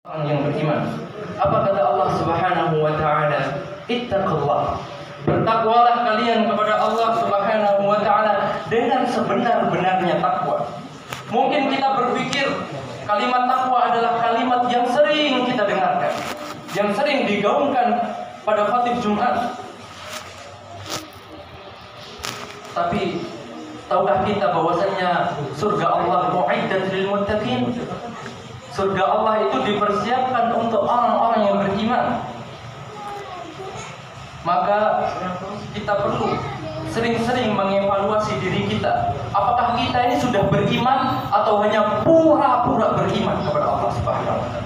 orang yang beriman. Apa kata Allah Subhanahu wa taala? Ittaqullah. Bertakwalah kalian kepada Allah Subhanahu wa taala dengan sebenar-benarnya takwa. Mungkin kita berpikir kalimat takwa adalah kalimat yang sering kita dengarkan, yang sering digaungkan pada khatib Jumat. Tapi tahukah kita bahwasanya surga Allah mu'iddat lil muttaqin? Surga Allah itu dipersiapkan untuk orang-orang yang beriman. Maka kita perlu sering-sering mengevaluasi diri kita. Apakah kita ini sudah beriman atau hanya pura-pura beriman kepada Allah Subhanahu wa taala?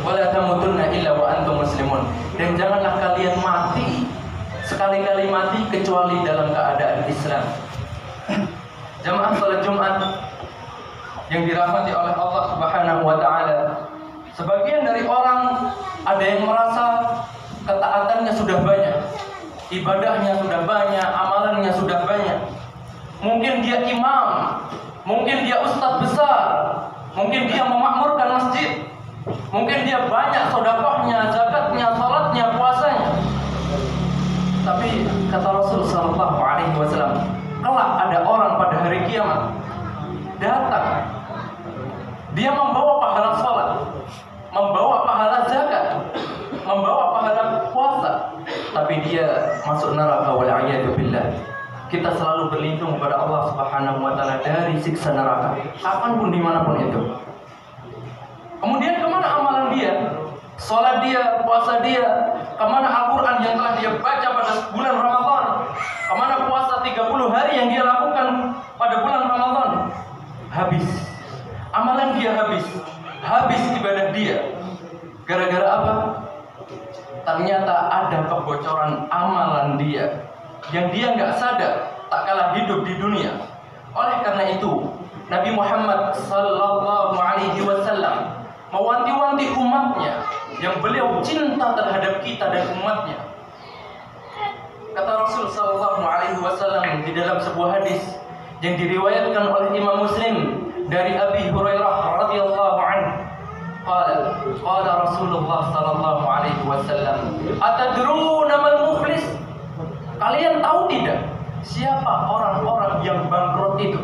Wala tamutunna illa wa antum muslimun. Dan janganlah kalian mati sekali-kali mati kecuali dalam keadaan Islam. Jamaah salat Jumat yang dirahmati oleh Allah Subhanahu wa taala. Sebagian dari orang ada yang merasa ketaatannya sudah banyak, ibadahnya sudah banyak, amalannya sudah banyak. Mungkin dia imam, mungkin dia ustadz besar, mungkin dia memakmurkan masjid, mungkin dia banyak sedekahnya, zakatnya, salatnya, puasanya. Tapi kata Rasul sallallahu alaihi wasallam, kelak ada orang pada hari kiamat datang, dia membawa pahala salat, membawa pahala zakat, membawa pahala puasa, tapi dia masuk neraka wal'iyadu billah. Kita selalu berlindung kepada Allah Subhanahu wa taala dari siksa neraka, kapanpun dimanapun itu. Kemudian kemana amalan dia? Salat dia, puasa dia, kemana Al-Quran yang telah dia baca pada bulan Ramadan, kemana puasa 30 hari yang dia lakukan pada bulan Ramadan? Habis, amalan dia habis ibadah dia. Gara-gara apa? Ternyata ada kebocoran amalan dia yang dia nggak sadar tak kalah hidup di dunia. Oleh karena itu, Nabi Muhammad sallallahu alaihi wasallam mewanti-wanti umatnya yang beliau cinta terhadap kita dan umatnya. Kata Rasul sallallahu alaihi wasallam di dalam sebuah hadis yang diriwayatkan oleh Imam Muslim dari Abi Hurairah radhiyallahu anhu, qala Rasulullah sallallahu alaihi wasallam, atadruna mal muflis? Kalian tahu tidak siapa orang-orang yang bangkrut itu?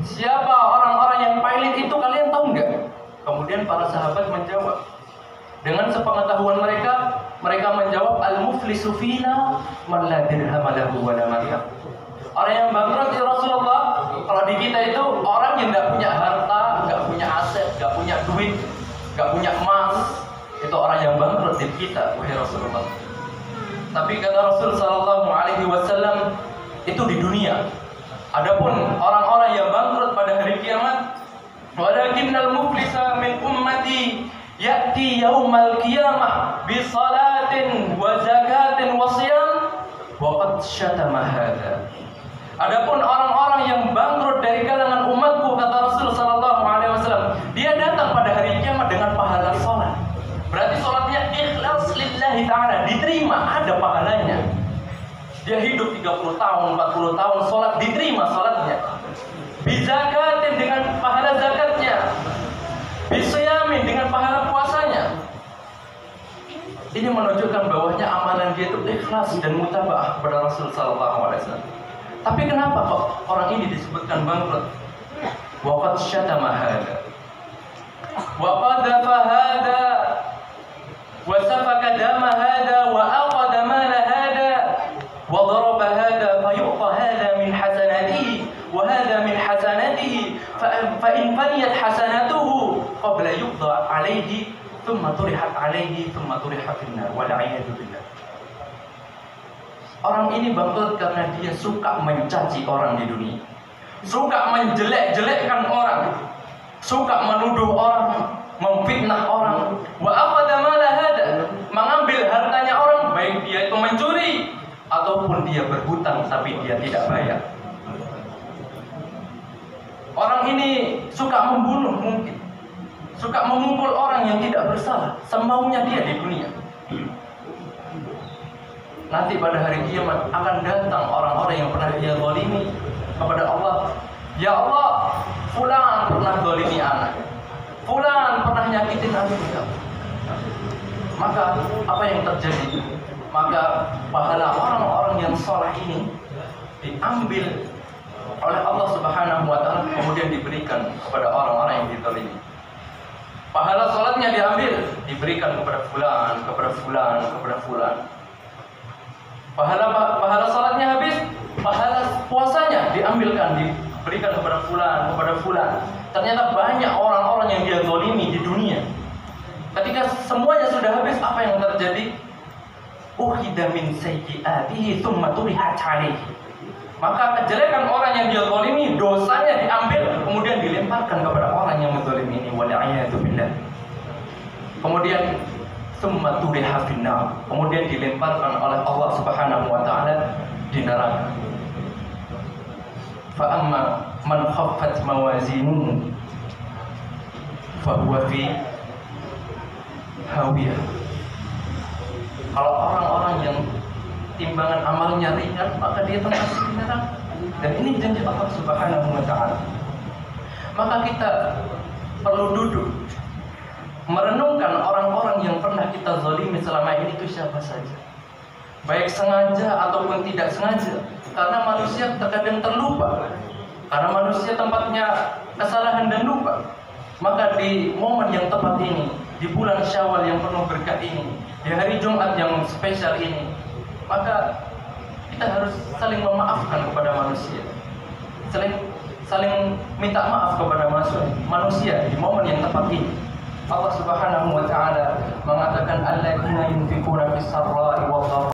Siapa orang-orang yang pailit itu? Kalian tahu enggak? Kemudian para sahabat menjawab dengan sepengetahuan mereka menjawab, al-muflisu fina man la dirham lahu wa la mata. Orang yang bangkrut ya Rasulullah, kalau di kita itu orang yang enggak punya harta, enggak punya aset, enggak punya duit, enggak punya emas, itu orang yang bangkrut di kita, wahai Rasulullah. Tapi kata Rasul sallallahu alaihi wasallam, itu di dunia. Adapun orang-orang yang bangkrut pada hari kiamat, walakinnal muflisa min ummati ya'ti yaumal qiyamah bi salatin wa zakatin wa shiyam wa qad syatama hadza. Adapun orang-orang yang bangkrut dari kalangan umatku, kata Rasul sallallahu alaihi wasallam, dia datang pada hari kiamat dengan pahala salat. Berarti salatnya ikhlas lillahi ta'ala, diterima, ada pahalanya. Dia hidup 30 tahun, 40 tahun salat, diterima salatnya. Bizakatin dengan pahala zakatnya, bisyamin dengan pahala puasanya. Ini menunjukkan bahwasanya amalan dia itu ikhlas dan mutaba'ah kepada Rasul sallallahu alaihi wasallam. Tapi kenapa kok orang ini disebutkan bangkrut? Wa qad syatama hadza wa qadhafa hadza wa safaka dama hadza wa aqada mala hadza wa daraba hadza fa yu'ta hadza min hasanatihi wa hadza min hasanatihi fa in faniyat hasanatuhu qabla yuqda alayhi thumma turihat alayhi thumma turihat finnar wal 'iyadu billah. Orang ini bangkrut karena dia suka mencaci orang di dunia, suka menjelek-jelekkan orang, suka menuduh orang, memfitnah orang. Wa aqada mala hada, mengambil hartanya orang, baik dia itu mencuri ataupun dia berhutang tapi dia tidak bayar. Orang ini suka membunuh, mungkin suka memukul orang yang tidak bersalah, semaunya dia di dunia. Nanti pada hari kiamat akan datang orang-orang yang pernah dia zalimi kepada Allah. Ya Allah, fulan pernah zalimi anak. fulan pernah nyakitin aku. Maka apa yang terjadi? Maka pahala orang-orang yang soleh ini diambil oleh Allah Subhanahu wa Ta'ala, kemudian diberikan kepada orang-orang yang dizalimi. Pahala sholatnya diambil, diberikan kepada fulan, kepada fulan, kepada fulan. Pahala sholatnya habis, pahala puasanya diambilkan, diberikan kepada fulan, kepada fulan. Ternyata banyak orang-orang yang dia zalimi di dunia. Ketika semuanya sudah habis, apa yang terjadi? Ukhidha min sayyi'atihi tsumma turihat 'alaihi. Maka kejelekan orang yang dia zalimi, dosanya diambil, kemudian dilemparkan kepada orang yang menzalimi ini. Wal'iyadu billah. Kemudian tsumma turiha finnar, kemudian dilemparkan oleh Allah Subhanahu wa Ta'ala di neraka. Fa amma man khaffat mawazinuhu fa huwa fi hawiyah. Kalau orang-orang yang timbangan amalnya ringan, maka dia termasuk di neraka. Dan ini janji Allah Subhanahu wa Ta'ala. Maka kita perlu duduk merenungkan orang-orang yang pernah kita zalimi selama ini itu siapa saja, baik sengaja ataupun tidak sengaja. Karena manusia terkadang terlupa, karena manusia tempatnya kesalahan dan lupa. Maka di momen yang tepat ini, di bulan Syawal yang penuh berkah ini, di hari Jumat yang spesial ini, maka kita harus saling memaafkan kepada manusia, saling minta maaf kepada manusia di momen yang tepat ini. Allah Subhanahu wa Ta'ala mengatakan alladzina yunfiquna fis sarra'i wad dharra